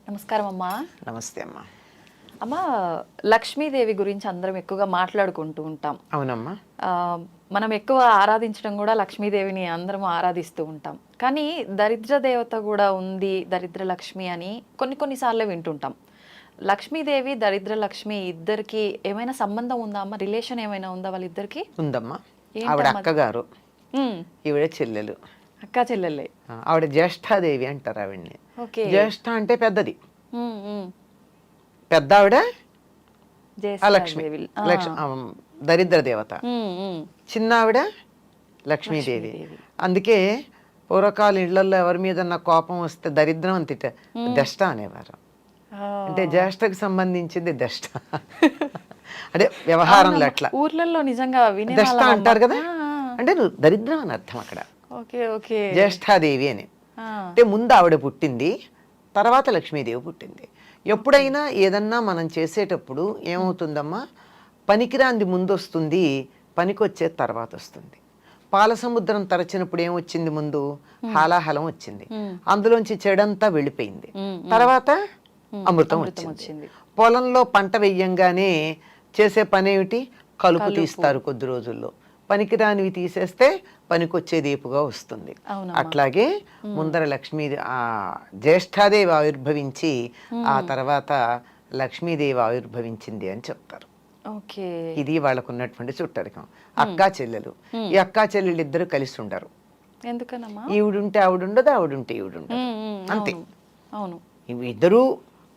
నమస్కారం అమ్మా. నమస్తే అమ్మా. అమ్మా, లక్ష్మీదేవి గురించి అందరం ఎక్కువగా మాట్లాడుకుంటూ ఉంటాం. అవునమ్మా. మనం ఎక్కువ ఆరాధించడం కూడా లక్ష్మీదేవిని అందరం ఆరాధిస్తూ ఉంటాం. కానీ దరిద్ర దేవత కూడా ఉంది, దరిద్ర లక్ష్మి అని కొన్నిసార్లు వింటుంటాం. లక్ష్మీదేవి దరిద్ర లక్ష్మి ఇద్దరికి ఏమైనా సంబంధం ఉందా అమ్మ? రిలేషన్ ఏమైనా ఉందా వాళ్ళిద్దరికి? ఉందమ్మా. ఆవిడ అక్కగారు, ఈవిడ చెల్లెలు. అక్క చెల్లెలే. ఆవిడ జ్యేష్ఠాదేవి అంటారు ఆవిడ్ని. జ్యేష్ఠ అంటే పెద్దది, పెద్ద ఆవిడ లక్ష్మి, దరిద్ర దేవత. చిన్న ఆవిడ లక్ష్మీదేవి. అందుకే పూర్వకాల ఇళ్లలో ఎవరి మీద కోపం వస్తే దరిద్రం అని దష్ట అనేవారు. అంటే జ్యేష్ఠకు సంబంధించింది దష్ట. అంటే వ్యవహారంలో అట్లా ఊర్లలో నిజంగా దష్ట అంటారు కదా, అంటే నువ్వు దరిద్రం అని అర్థం అక్కడ. జ్యేష్ఠాదేవి అని అంటే ముందు ఆవిడ పుట్టింది, తర్వాత లక్ష్మీదేవి పుట్టింది. ఎప్పుడైనా ఏదన్నా మనం చేసేటప్పుడు ఏమవుతుందమ్మా, పనికిరాంది ముందు వస్తుంది, పనికొచ్చేది తర్వాత వస్తుంది. పాల సముద్రం తరచినప్పుడు ఏమొచ్చింది? ముందు హాలాహలం వచ్చింది, అందులోంచి చెడంతా వెళ్ళిపోయింది, తర్వాత అమృతం వచ్చింది. పొలంలో పంట వెయ్యంగానే చేసే పని ఏమిటి? కలుపు తీస్తారు కొద్ది రోజుల్లో. పనికిరానివి తీసేస్తే పనికొచ్చేది ఏపుగా వస్తుంది. అట్లాగే ముందర లక్ష్మీ జ్యేష్ఠాదేవి ఆవిర్భవించి ఆ తర్వాత లక్ష్మీదేవి ఆవిర్భవించింది అని చెప్తారు. ఇది వాళ్ళకున్నటువంటి చుట్టరికం. అక్కా చెల్లెలు. ఈ అక్కా చెల్లెలు ఇద్దరు కలిసి ఉండరు. ఈవిడుంటే ఆవిడుండదు, ఆవిడుంటే ఈవిడుండదు, అంతే. ఇద్దరు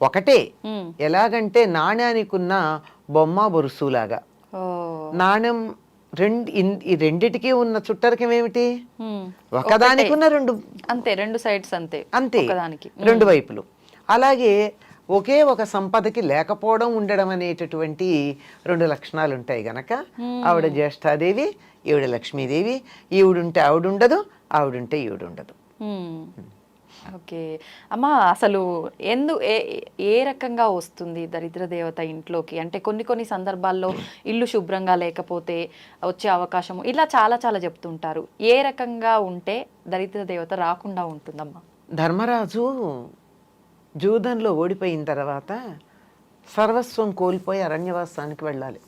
ఒకటే. ఎలాగంటే నాణ్యానికి ఉన్న బొమ్మ బొరుసులాగా. నాణ్యం ఈ రెండిటికి ఉన్న చుట్టరికం ఏమిటి? ఒకదానికి ఉన్న రెండు, అంతే, రెండు సైడ్స్, అంతే అంతే, రెండు వైపులు. అలాగే ఒకే ఒక సంపదకి లేకపోవడం, ఉండడం అనేటటువంటి రెండు లక్షణాలు ఉంటాయి గనక ఆవిడ జ్యేష్ఠాదేవి, ఈవిడ లక్ష్మీదేవి. ఈవిడుంటే ఆవిడుండదు, ఆవిడుంటే ఈవిడుండదు. ఓకే అమ్మా, అసలు ఏ రకంగా వస్తుంది దరిద్ర దేవత ఇంట్లోకి? అంటే కొన్ని సందర్భాల్లో ఇల్లు శుభ్రంగా లేకపోతే వచ్చే అవకాశం, ఇలా చాలా చెప్తుంటారు. ఏ రకంగా ఉంటే దరిద్ర దేవత రాకుండా ఉంటుందమ్మా? ధర్మరాజు జూదంలో ఓడిపోయిన తర్వాత సర్వస్వం కోల్పోయి అరణ్యవాసానికి వెళ్ళాలి.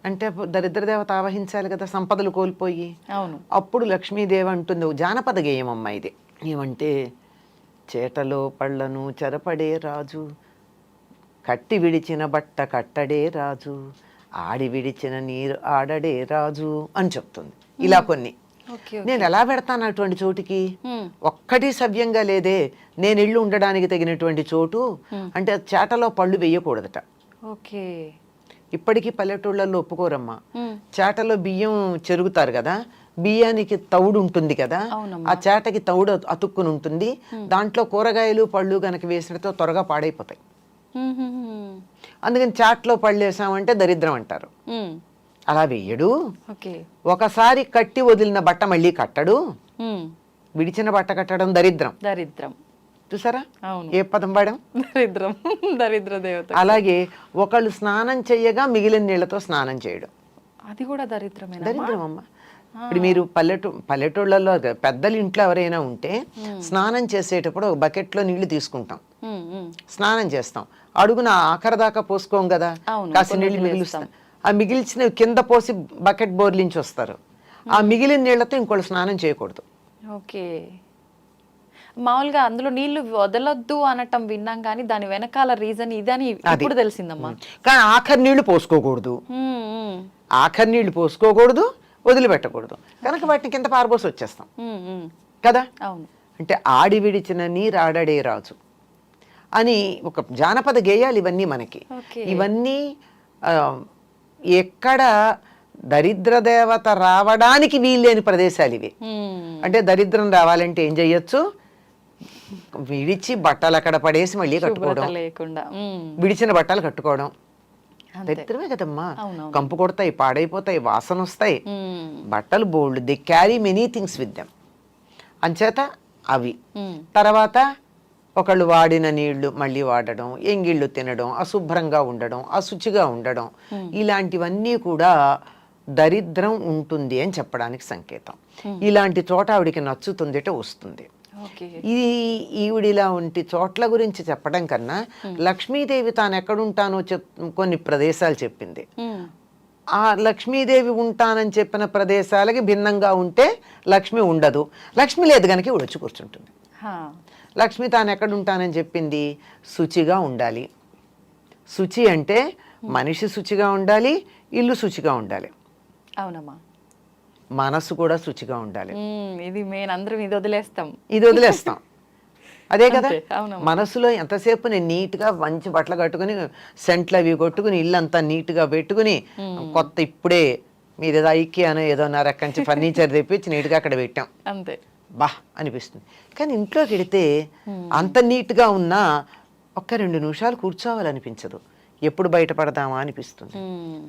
అంటే దరిద్ర దేవత ఆవహించాలి కదా, సంపదలు కోల్పోయి. అవును. అప్పుడు లక్ష్మీదేవి అంటుంది, జానపద గేయం అమ్మ ఇది. ఏమంటే, చేటలో పళ్ళను చెరపడే రాజు, కట్టి విడిచిన బట్ట కట్టడే రాజు, ఆడి విడిచిన నీరు ఆడడే రాజు అని చెప్తుంది. ఇలా కొన్ని. నేను ఎలా పెడతాను అటువంటి చోటికి? ఒక్కటి సవ్యంగా లేదే. నేను ఇల్లు ఉండడానికి తగినటువంటి చోటు అంటే చేటలో పళ్ళు వేయకూడదట. ఇప్పటికీ పల్లెటూళ్ళల్లో ఒప్పుకోరమ్మా. చేటలో బియ్యం చెరుగుతారు కదా, బియ్యానికి తౌడు ఉంటుంది కదా, ఆ చేటకి తౌడు అతుక్కుని ఉంటుంది. దాంట్లో కూరగాయలు పళ్ళు గనక వేసినతో త్వరగా పాడైపోతాయి. అందుకని చాట్లో పళ్ళు వేసామంటే దరిద్రం అంటారు. అలా వేయడు. ఒకసారి కట్టి వదిలిన బట్ట మళ్ళీ కట్టడు. విడిచిన బట్ట కట్టడం దరిద్రం. చూసారా ఏ పదం వాడాం? దరిద్రం, దరిద్ర దేవత. అలాగే ఒకళ్ళు స్నానం చెయ్యగా మిగిలిన నీళ్లతో స్నానం చేయడం, అది కూడా దరిద్రం అమ్మ. ఇప్పుడు మీరు పల్లెటూళ్ళలో పెద్దలు ఇంట్లో ఎవరైనా ఉంటే స్నానం చేసేటప్పుడు ఒక బకెట్లో నీళ్లు తీసుకుంటాం, స్నానం చేస్తాం, అడుగున ఆఖరి దాకా పోసుకోం కదా, కాసి నీళ్లు మిగిలిస్తాం. ఆ మిగిల్చిన కింద పోసి బకెట్ బోర్లించి వస్తారు. ఆ మిగిలిన నీళ్లతో ఇంకోళ్ళు స్నానం చేయకూడదు. మామూలుగా అందులో నీళ్లు వదలొద్దు అనటం విన్నాం, కానీ దాని వెనకాల రీజన్ ఇదని ఇప్పుడు తెలిసిందమ్మా. కానీ ఆఖరి నీళ్లు పోసుకోకూడదు, ఆఖరి నీళ్లు పోసుకోకూడదు, వదిలిపెట్టకూడదు. కనుక వాటిని కింద పారబోసి వచ్చేస్తాం కదా. అంటే ఆడి విడిచిన నీరు ఆడడే రాజు అని ఒక జానపద గేయాలు ఇవన్నీ మనకి. ఇవన్నీ ఎక్కడ దరిద్ర దేవత రావడానికి వీల్లేని ప్రదేశాలు ఇవి. అంటే దరిద్రం రావాలంటే ఏం చెయ్యొచ్చు? విడిచి బట్టలు అక్కడ పడేసి మళ్ళీ కట్టుకోవడం, విడిచిన బట్టలు కట్టుకోవడం దరిద్రమే కదమ్మా. కంపు కొడతాయి, పాడైపోతాయి, వాసన వస్తాయి. బట్టలు bold, they carry many things with them. అంచేత అవి. తర్వాత ఒకళ్ళు వాడిన నీళ్లు మళ్ళీ వాడడం, ఎంగిళ్ళు తినడం, అశుభ్రంగా ఉండడం, అశుచిగా ఉండడం, ఇలాంటివన్నీ కూడా దరిద్రం ఉంటుంది అని చెప్పడానికి సంకేతం. ఇలాంటి చోట ఆవిడికి నచ్చుతుందిట వస్తుంది. ఓకే. ఈవిడిలా ఉంటి చోట్ల గురించి చెప్పడం కన్నా లక్ష్మీదేవి తాను ఎక్కడుంటానో కొన్ని ప్రదేశాలు చెప్పింది. ఆ లక్ష్మీదేవి ఉంటానని చెప్పిన ప్రదేశాలకి భిన్నంగా ఉంటే లక్ష్మి ఉండదు. లక్ష్మి లేదు కనుక ఇవిడ వచ్చి కూర్చుంటుంది. లక్ష్మి తాను ఎక్కడ ఉంటానని చెప్పింది, శుచిగా ఉండాలి. శుచి అంటే మనిషి శుచిగా ఉండాలి, ఇల్లు శుచిగా ఉండాలి. అవునమ్మా. మనసు కూడా శుచిగా ఉండాలి. ఇది మెయిన్, అందరం ఇది వదిలేస్తాం. అదే కదా, మనసులో ఎంతసేపు నేను నీట్గా మంచి బట్టలు కట్టుకుని సెంట్లు అవి కొట్టుకుని ఇల్లంతా నీట్గా పెట్టుకుని కొత్త ఇప్పుడే మీరు ఏదో ఐకియానో ఏదో రకంచి ఫర్నిచర్ తెప్పించి నీట్గా అక్కడ పెట్టాం అంతే, బా అనిపిస్తుంది. కానీ ఇంట్లోకి వెడితే అంత నీట్గా ఉన్నా ఒక్క 2 నిమిషాలు కూర్చోవాలనిపించదు, ఎప్పుడు బయటపడదామా అనిపిస్తుంది.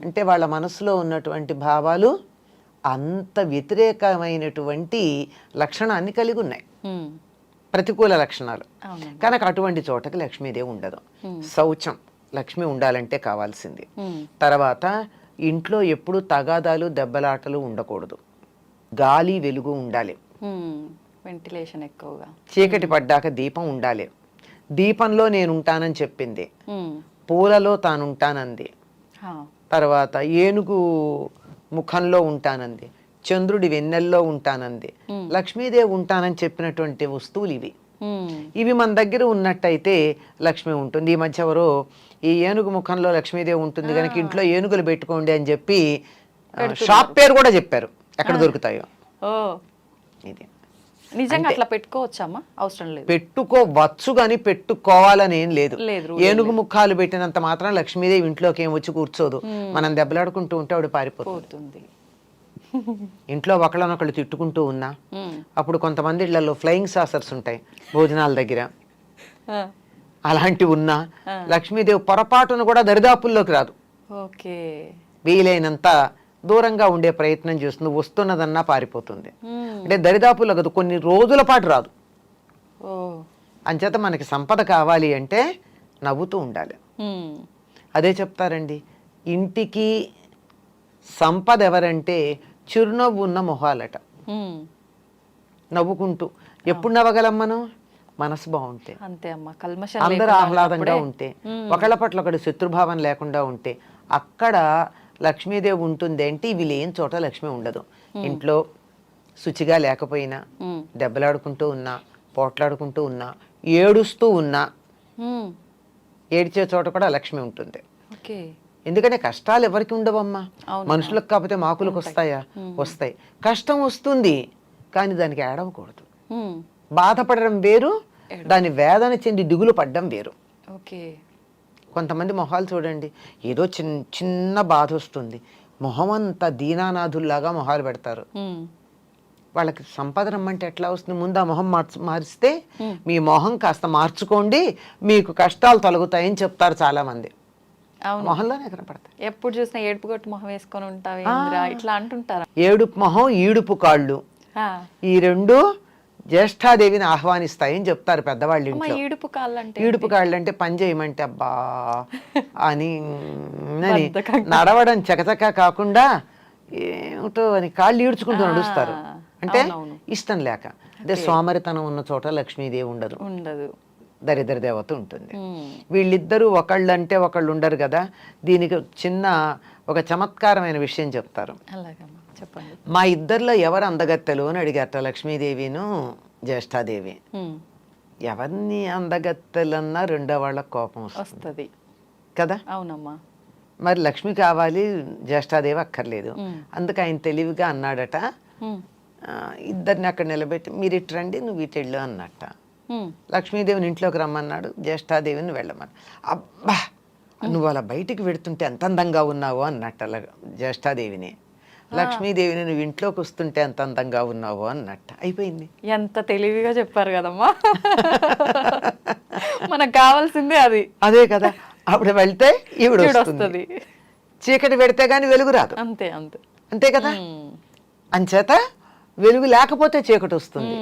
అంటే వాళ్ళ మనసులో ఉన్నటువంటి భావాలు అంత వ్యతిరేకమైనటువంటి లక్షణాన్ని కలిగి ఉన్నాయి, ప్రతికూల లక్షణాలు. కనుక అటువంటి చోటకి లక్ష్మీదేవి ఉండదు. శౌచం లక్ష్మి ఉండాలంటే కావాల్సింది. తర్వాత ఇంట్లో ఎప్పుడు తగాదాలు దెబ్బలాటలు ఉండకూడదు, గాలి వెలుగు ఉండాలి, వెంటిలేషన్ ఎక్కువగా. చీకటి పడ్డాక దీపం ఉండాలి. దీపంలో నేను ఉంటానని చెప్పింది, పూలలో తానుంటానంది. తర్వాత ఏనుగు ముఖంలో ఉంటానంది, చంద్రుడి వెన్నెల్లో ఉంటానంది. లక్ష్మీదేవి ఉంటానని చెప్పినటువంటి వస్తువులు ఇవి మన దగ్గర ఉన్నట్టయితే లక్ష్మి ఉంటుంది. ఈ మధ్య ఎవరో ఈ ఏనుగు ముఖంలో లక్ష్మీదేవి ఉంటుంది కనుక ఇంట్లో ఏనుగులు పెట్టుకోండి అని చెప్పి షాప్ పేరు కూడా చెప్పారు, ఎక్కడ దొరుకుతాయో. ఇది నిజంగా అట్లా పెట్టుకోవచ్చమ్మా? అవసరం లేదు, పెట్టుకోవచ్చు కానీ పెట్టుకోవాలని ఏం లేదు. ఏనుగు ముఖాలు పెట్టినంత మాత్రం లక్ష్మీదేవి ఇంట్లోకి ఏం వచ్చి కూర్చోదు. మనం దెబ్బలాడుకుంటూ ఉంటే ఆవిడ పారిపోతుంది. ఇంట్లో ఒకళ్ళనొకళ్ళు తిట్టుకుంటూ ఉన్నా, అప్పుడు కొంతమంది ఇళ్లలో ఫ్లయింగ్ సాసర్స్ ఉంటాయి భోజనాల దగ్గర, అలాంటివి ఉన్నా లక్ష్మీదేవి పొరపాటును కూడా దరిదాపుల్లోకి రాదు. వీలైనంత దూరంగా ఉండే ప్రయత్నం చేస్తుంది, వస్తున్నదన్నా పారిపోతుంది. అంటే దరిదాపుల్లో కదా, కొన్ని రోజుల పాటు రాదు. అంచేత మనకి సంపద కావాలి అంటే నవ్వుతూ ఉండాలి. అదే చెప్తారండి, ఇంటికి సంపద ఎవరంటే చిరునవ్వు ఉన్న మొహాలట. నవ్వుకుంటూ ఎప్పుడు నవ్వగలం మనం? మనసు బాగుంటే, అందరూ ఆహ్లాదంగా ఉంటే, ఒకళ్ళ పట్ల ఒకటి శత్రుభావం లేకుండా ఉంటే అక్కడ లక్ష్మీదేవి ఉంటుంది. అంటే ఇవి లేని చోట లక్ష్మి ఉండదు. ఇంట్లో శుచిగా లేకపోయినా, దెబ్బలాడుకుంటూ ఉన్నా, పోట్లాడుకుంటూ ఉన్నా, ఏడుస్తూ ఉన్నా, ఏడ్చే చోట కూడా లక్ష్మి ఉంటుంది. ఎందుకంటే కష్టాలు ఎవరికి ఉండవమ్మా, మనుషులకు కాకపోతే మాకులకు వస్తాయా? వస్తాయి. కష్టం వస్తుంది కానీ దానికి ఏడవకూడదు. బాధపడడం వేరు, దాని వేదన చెంది దిగులు పడ్డం వేరు. కొంతమంది మొహాలు చూడండి, ఏదో చిన్న బాధ వస్తుంది, మొహం అంతా దీనానాథుల్లాగా మొహాలు పెడతారు. వాళ్ళకి సంపద రమ్మంటే ఎట్లా వస్తుంది? ముందు ఆ మొహం మారిస్తే మీ మొహం కాస్త మార్చుకోండి, మీకు కష్టాలు తొలగుతాయని చెప్తారు చాలా మంది. మొహంలోనే కనపడతాయి. ఎప్పుడు చూసినా ఏడుపు కొట్టు మొహం వేసుకొని ఉంటావు ఇట్లా అంటుంటారు. ఏడుపు మొహం, ఈడుపు కాళ్ళు, ఈ రెండు జ్యేష్ఠాదేవిని ఆహ్వానిస్తాయని చెప్తారు పెద్దవాళ్ళు ఇంట్లో. ఈడుపు కాళ్ళు అంటే పని చేయమంటే అబ్బా అని నడవడం చకచక కాకుండా ఏమిటో అని కాళ్ళు ఈడ్చుకుంటూ నడుస్తారు. అంటే ఇష్టం లేక. అదే సోమరితనం ఉన్న చోట లక్ష్మీదేవి ఉండదు, దరిద్ర దేవత ఉంటుంది. వీళ్ళిద్దరూ ఒకళ్ళు అంటే ఒకళ్ళు ఉండరు కదా. దీనికి ఒక చమత్కారమైన విషయం చెప్తారు. మా ఇద్దరిలో ఎవరు అందగత్తెలు అని అడిగారట లక్ష్మీదేవిను జ్యేష్ఠాదేవి. ఎవరిని అందగత్తెలన్నా రెండో వాళ్ళకి కోపం వస్తుంది కదా. అవునమ్మా. మరి లక్ష్మి కావాలి, జ్యేష్ఠాదేవి అక్కర్లేదు. అందుకు ఆయన తెలివిగా అన్నాడట, ఇద్దరిని అక్కడ నిలబెట్టి మీరు ఇటు రండి, నువ్వు ఇటు వెళ్ళు అన్నట్ట. లక్ష్మీదేవిని ఇంట్లోకి రమ్మన్నాడు, జ్యేష్ఠాదేవిని వెళ్ళమన్నాడు. అబ్బా నువ్వు అలా బయటికి వెడుతుంటే ఎంత అందంగా ఉన్నావు అన్నట్ట జ్యేష్ఠాదేవిని. లక్ష్మీదేవిని నువ్వు ఇంట్లోకి వస్తుంటే ఎంత అందంగా ఉన్నావు అన్నట్ట. అయిపోయింది. ఎంత తెలివిగా చెప్పారు కదమ్మా. మనకు కావాల్సిందే అది. అదే కదా. అప్పుడు వెళ్తే ఈవిడ వస్తుంది, చీకటి పెడితే గాని వెలుగు రాదు. అంతే అంతే కదా. అంచేత వెలుగు లేకపోతే చీకటి వస్తుంది.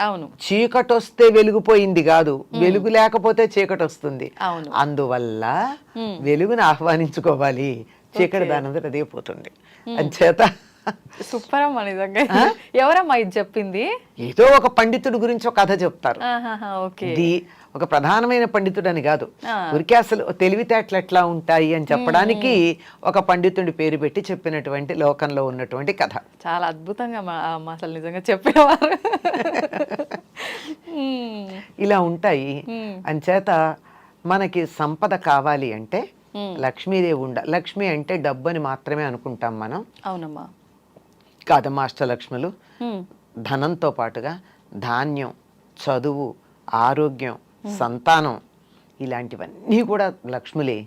అవును, చీకటి వస్తే వెలుగుపోయింది కాదు, వెలుగు లేకపోతే చీకటి వస్తుంది. అందువల్ల వెలుగుని ఆహ్వానించుకోవాలి, చీకటి దానంతట అదే పోతుంది. అంచేత సూపర్ అమ్మా నిజంగా. ఎవరమ్మా ఇది చెప్పింది? ఏదో ఒక పండితుడి గురించి ఒక కథ చెప్తారు. ఓకే. ఇది ఒక ప్రధానమైన పండితుడు అని కాదు, ఊరికే అసలు తెలివితేటలు ఎట్లా ఉంటాయి అని చెప్పడానికి ఒక పండితుడి పేరు పెట్టి చెప్పినటువంటి లోకంలో ఉన్నటువంటి కథ. చాలా అద్భుతంగా అసలు నిజంగా చెప్పేవారు. ఇలా ఉంటాయి. అంచేత మనకి సంపద కావాలి అంటే లక్ష్మీదేవి లక్ష్మి అంటే డబ్బు అని మాత్రమే అనుకుంటాం మనం. అవునమ్మా. కాదమ్మా, అష్టలక్ష్ములు ధనంతో పాటుగా ధాన్యం, చదువు, ఆరోగ్యం, సంతానం ఇలాంటివన్నీ కూడా లక్ష్ములే.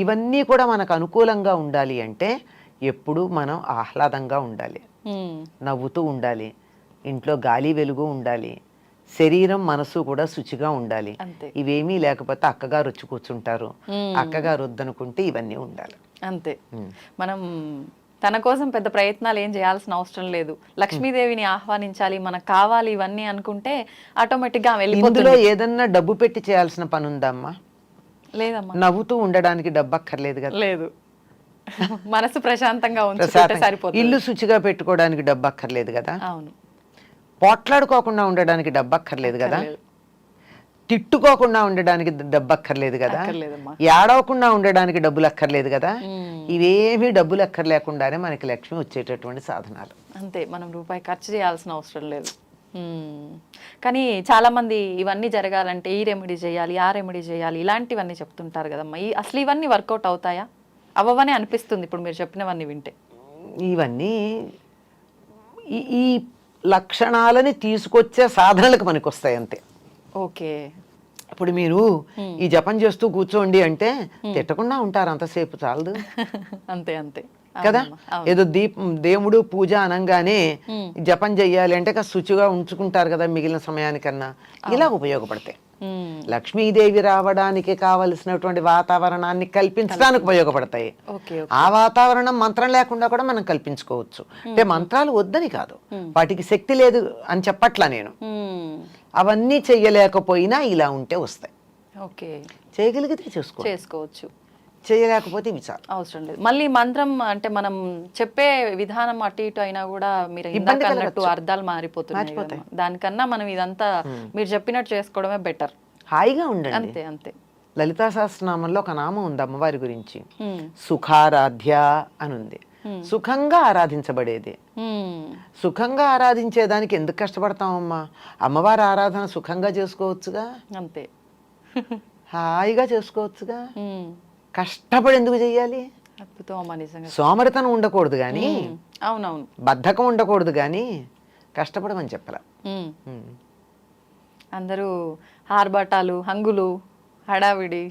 ఇవన్నీ కూడా మనకు అనుకూలంగా ఉండాలి అంటే ఎప్పుడూ మనం ఆహ్లాదంగా ఉండాలి, నవ్వుతూ ఉండాలి, ఇంట్లో గాలి వెలుగు ఉండాలి, శరీరం మనసు కూడా శుచిగా ఉండాలి. ఇవేమీ లేకపోతే అక్కగారు వచ్చి కూర్చుంటారు, అక్కగారు వద్దనుకుంటే ఇవన్నీ ఉండాలి. అంతే. మనం తన కోసం పెద్ద ప్రయత్నాలు ఏం చేయాల్సిన అవసరం లేదు. లక్ష్మీదేవిని ఆహ్వానించాలి, మనకు కావాలి ఇవన్నీ అనుకుంటే ఆటోమేటిక్ గా వెళ్ళిపోతుంది. ఇందులో ఏదన్నా డబ్బు పెట్టి చేయాల్సిన పని ఉందమ్మా? లేదమ్మా. నవ్వుతూ ఉండడానికి డబ్బు అక్కర్లేదు కదా. లేదు. మనసు ప్రశాంతంగా ఉంచుకుంటే సరిపోతుంది. ఇల్లు శుచిగా పెట్టుకోవడానికి డబ్బు అక్కర్లేదు కదా. అవును. పోట్లాడుకోకుండా ఉండడానికి డబ్బు అక్కర్లేదు కదా. తిట్టుకోకుండా ఉండడానికి డబ్బు అక్కర్లేదు కదా. ఏడవకుండా ఉండడానికి డబ్బులు అక్కర్లేదు కదా. ఇవేమీ డబ్బులు అక్కర్లేకుండానే మనకి లక్ష్మి వచ్చేటటువంటి సాధనాలు. అంతే, మనం రూపాయి ఖర్చు చేయాల్సిన అవసరం లేదు. కానీ చాలా మంది ఇవన్నీ జరగాలంటే ఈ రెమెడీ చేయాలి, ఆ రెమెడీ చేయాలి, ఇలాంటివన్నీ చెప్తుంటారు కదమ్మా. అసలు ఇవన్నీ వర్కౌట్ అవుతాయా? అవ్వవనే అనిపిస్తుంది ఇప్పుడు మీరు చెప్పినవన్నీ వింటే. ఇవన్నీ ఈ లక్షణాలని తీసుకొచ్చే సాధనలకు మనకు వస్తాయి అంతే. ఓకే. ఇప్పుడు మీరు ఈ జపం చేస్తూ కూర్చోండి అంటే తిట్టకుండా ఉంటారు అంతసేపు, చాలదు. అంతే అంతే కదా. ఏదో దేవుడు పూజ అనంగానే జపం చెయ్యాలి అంటే శుచిగా ఉంచుకుంటారు కదా మిగిలిన సమయానికన్నా. ఇలా ఉపయోగపడతాయి. లక్ష్మీదేవి రావడానికి కావలసినటువంటి వాతావరణాన్ని కల్పించడానికి ఉపయోగపడతాయి. ఆ వాతావరణం మంత్రం లేకుండా కూడా మనం కల్పించుకోవచ్చు. అంటే మంత్రాలు వద్దని కాదు, వాటికి శక్తి లేదు అని చెప్పట్లా నేను. అవన్నీ చెయ్యలేకపోయినా ఇలా ఉంటే వస్తాయి. ఓకే. చేయగలిగితే చేసుకోవచ్చు, చేయలేకపోతే విచారం అవసరం లేదు. మళ్ళీ మంత్రం అంటే మనం చెప్పే విధానం అటు ఇటు అయినా కూడా మీరు అన్నట్టు అర్థాలు మారిపోతున్నాయి. దానికన్నా మనం ఇదంతా మీరు చెప్పినట్టు చేసుకోవడమే బెటర్. హాయిగా ఉండండి. అంతే అంతే. లలితా సహస్రనామంలో ఒక నామం ఉంది అమ్మవారి గురించి, సుఖారాధ్య అని ఉంది. సుఖంగా ఆరాధించబడేది. సుఖంగా ఆరాధించేదానికి ఎందుకు కష్టపడతామమ్మా? అమ్మవారి ఆరాధన సుఖంగా చేసుకోవచ్చుగా. అంతే, హాయిగా చేసుకోవచ్చుగా. కష్టపడి ఎందుకు చెయ్యాలి? సోమరితనం ఉండకూడదు కానీ, అవునవును, బద్ధకం ఉండకూడదు కానీ కష్టపడమని చెప్పాల. అందరూ ఆర్భాటాలు, హంగులు, హడావిడి,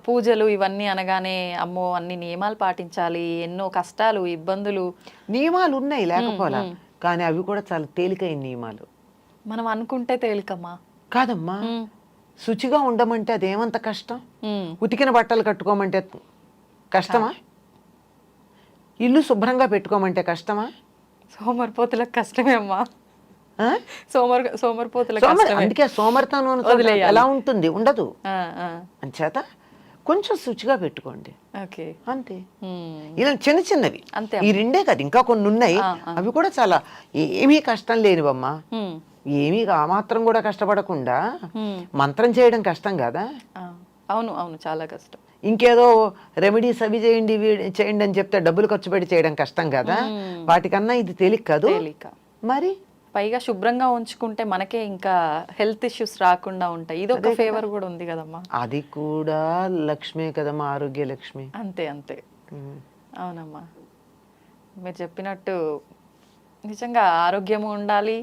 పూజలు ఇవన్నీ అనగానే అమ్మో అన్ని నియమాలు పాటించాలి, ఎన్నో కష్టాలు, ఇబ్బందులు. నియమాలు ఉన్నాయి లేకపోలా, కానీ అవి కూడా చాలా తేలికైన నియమాలు. మనం అనుకుంటే తేలికమ్మా. కాదమ్మా, శుచిగా ఉండమంటే అదేమంత కష్టం? ఉతికిన బట్టలు కట్టుకోమంటే కష్టమా? ఇల్లు శుభ్రంగా పెట్టుకోమంటే కష్టమా? సోమరిపోతులకు కష్టమే అమ్మా. సోమరిపోతులకు అందుకే సోమరితనం ఎలా ఉంటుంది? ఉండదు. అంచేత కొంచెం శుచిగా పెట్టుకోండి అంతే. ఇలా చిన్న చిన్నవి ఈ రెండే కాదు, ఇంకా కొన్ని ఉన్నాయి. అవి కూడా చాలా ఏమీ కష్టం లేనివమ్మా. ఏమీ ఆ మాత్రం కూడా కష్టపడకుండా మంత్రం చేయడం కష్టం కదా. అవును అవును, చాలా కష్టం. ఇంకేదో రెమెడీస్ అవి చేయండి చేయండి అని చెప్తే డబ్బులు ఖర్చు పెట్టి చేయడం కష్టం కదా. వాటికన్నా ఇది తేలిక కాదు. మరి పైగా శుభ్రంగా ఉంచుకుంటే మనకే ఇంకా హెల్త్ ఇష్యూస్ రాకుండా ఉంటాయి. ఇది ఒక ఫేవర్ కూడా ఉంది కదమ్మా. అది కూడా లక్ష్మే కదమ్మా, ఆరోగ్య లక్ష్మి. అంతే అంతే. అవునమ్మా, మీరు చెప్పినట్టు నిజంగా ఆరోగ్యము ఉండాలి,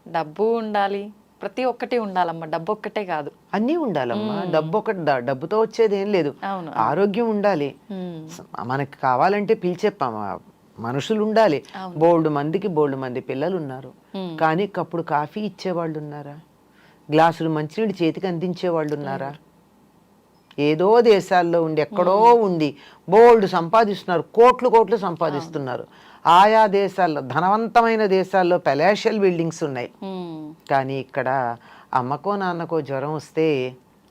డబ్బు ఉండాలి, ప్రతి ఒక్కటి ఉండాలమ్మా. డబ్బు ఒక్కటే కాదు, అన్నీ ఉండాలమ్మా. డబ్బుతో వచ్చేది ఏం లేదు. ఆరోగ్యం ఉండాలి. మనకి కావాలంటే పిలిచే మనుషులు ఉండాలి. బోల్డ్ మంది పిల్లలు ఉన్నారు, కానీ కప్పుడు కాఫీ ఇచ్చేవాళ్ళు ఉన్నారా? గ్లాసులు మంచినీళ్ళు చేతికి అందించేవాళ్ళు ఉన్నారా? ఏదో దేశాల్లో ఉండి ఎక్కడో ఉండి బోల్డ్ సంపాదిస్తున్నారు, కోట్లు సంపాదిస్తున్నారు. ఆయా దేశాల్లో, ధనవంతమైన దేశాల్లో పెలాషియల్ బిల్డింగ్స్ ఉన్నాయి. కానీ ఇక్కడ అమ్మకో నాన్నకో జ్వరం వస్తే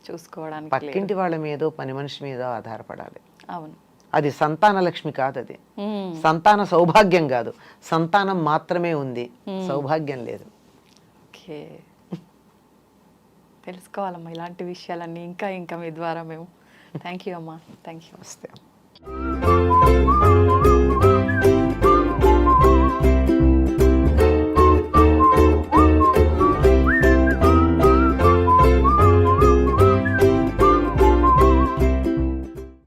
చూసుకోవడానికి పక్కింటి వాళ్ళ మీదో పని మనిషి మీదో ఆధారపడాలి. అవును, అది సంతాన లక్ష్మి కాదు, అది మ్మ్. సంతాన సౌభాగ్యం కాదు. సంతానం మాత్రమే ఉంది, సౌభాగ్యం లేదు. ఓకే, తెలుసుకోవాలమ్మా ఇలాంటి విషయాలన్నీ ఇంకా ఇంకా మీ ద్వారా మేము. థ్యాంక్ యూ అమ్మా, థ్యాంక్ యూ. వస్తే